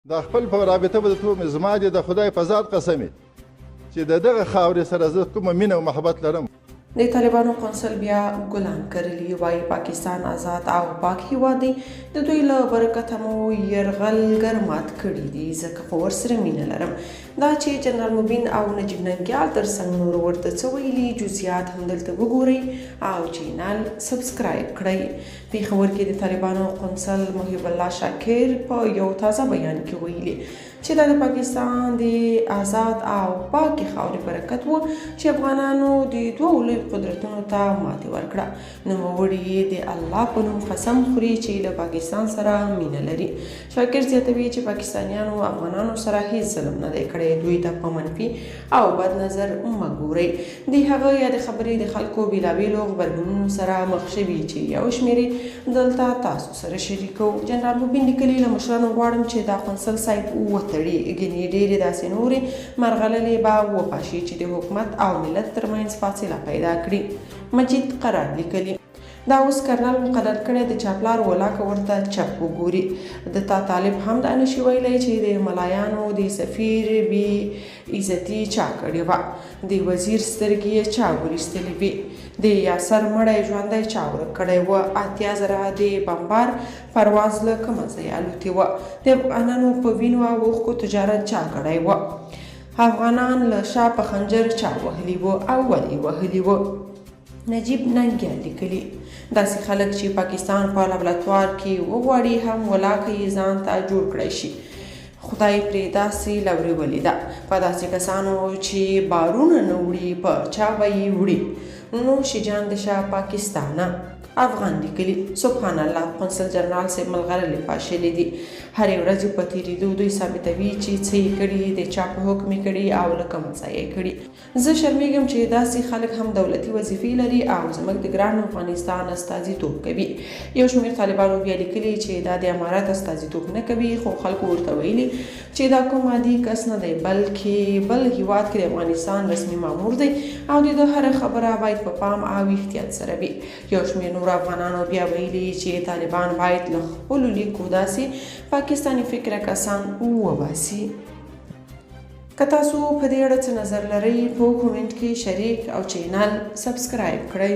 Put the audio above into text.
د خپل په رابطه به درته ووایم زما دې د خدای په ذات قسم چې د دغه خاورې سره زه کومه مینه او محبت لرم. د طالبانو قونسل بیا ګلان کرلي وایي پاکستان آزاد او پاک هیواد دی، د دوی له برکته مو یرغل ګرمات کړي دي ځکه خو ورسره مینه لرم. دا چې جنرال مبین او نجیب ننګیال ترڅنګ نور ورته څه ویلي جزئیات هم دلته وګورئ او چینل سبسکرایب کړئ. پېښور کې د طالبانو قونسل محب الله شاکر په یو تازه بیان کې ویلي چې دا د پاکستان د آزاد او پاکې خاورې برکت و چې افغانانو د دوو لوی قدرتونو ته ماتې ورکړه. نوموړي د الله په نوم قسم خوري چې له پاکستان سره مینه لري. شاکر زیاتوي چې پاکستانیانو افغانانو سره هیڅ ظلم نه دی کړی، دوی ته په منفي او بد نظر مه ګورئ. د هغه یادې خبرې د خلکو بېلابېلو غبرګونونو سره مخ شوي چې یو شمېر دلته تاسو سره شریکو. جنرال مبین لیکلي له مشرانو غواړم چې دا قونسل صاحب وتړي، ګنې ډېرې داسې نورې مرغلرې به وپاشي چې د حکومت او ملت ترمنځ فاصله پیدا کړي. مجید قرار لیکلي دا اوس کرنل مقرر کړی د چاپلار ولاکه ورته چپ وګوري. د تا طالب هم دا نشي ویلی چې د ملایانو د سفیر بې عزتي چا کړې وه، د وزیر سترګې چا وریستلې وې، د یاسر مړی ژوندی چا ورک کړی وه، 80,000 د بمبار پرواز له کومه ځایه الوتې وه، د افغانانو په وینو او اوښکو تجارت چا کړی وه، افغانان له شا په خنجر چا وهلي وه او ولې وهلي وه. نجیب ننګیال لیکلي داسې خلک چې پاکستان په لابراتوار کې وغواړي هم ولاکه یې ځان ته جوړ کړی شي. خدای پرې داسې لورې ولیده په داسې کسانو چې بارونه نه وړي په چا به یې وړي. نو شجان د شاه پاکستانه افغان لیکلي سبحان الله قونسل جنرال صاحب ملغلرې پاشلې دي. هرې ورځې په تېرېدو دوی ثابتوي چې څه یې کړي، د چا په حکم یې کړي او له کومه ځایه یې کړي. زه شرمېږم چې داسې خلک هم دولتي وظیفې لري او زموږ د ګران افغانستان استازیتوب کوي. یو شمېر طالبانو بیا لیکلي چې دا د امارت استازیتوب نه کوي، خو خلکو ورته ویلي چې دا کوم عادي کس نه دی بلکې بل هیواد کې د افغانستان رسمي مامور دی او د ده هره خبره باید په پام او احتیاط سره وي. یو شمېر نور افغانانو بیا ویلي چې طالبان باید له خپلو لیکو داسې پاکستاني فکره کسان وباسي. که تاسو په دې اړه څه نظر لرئ په کومنټ کې شریک او چینل سبسکرایب کړئ.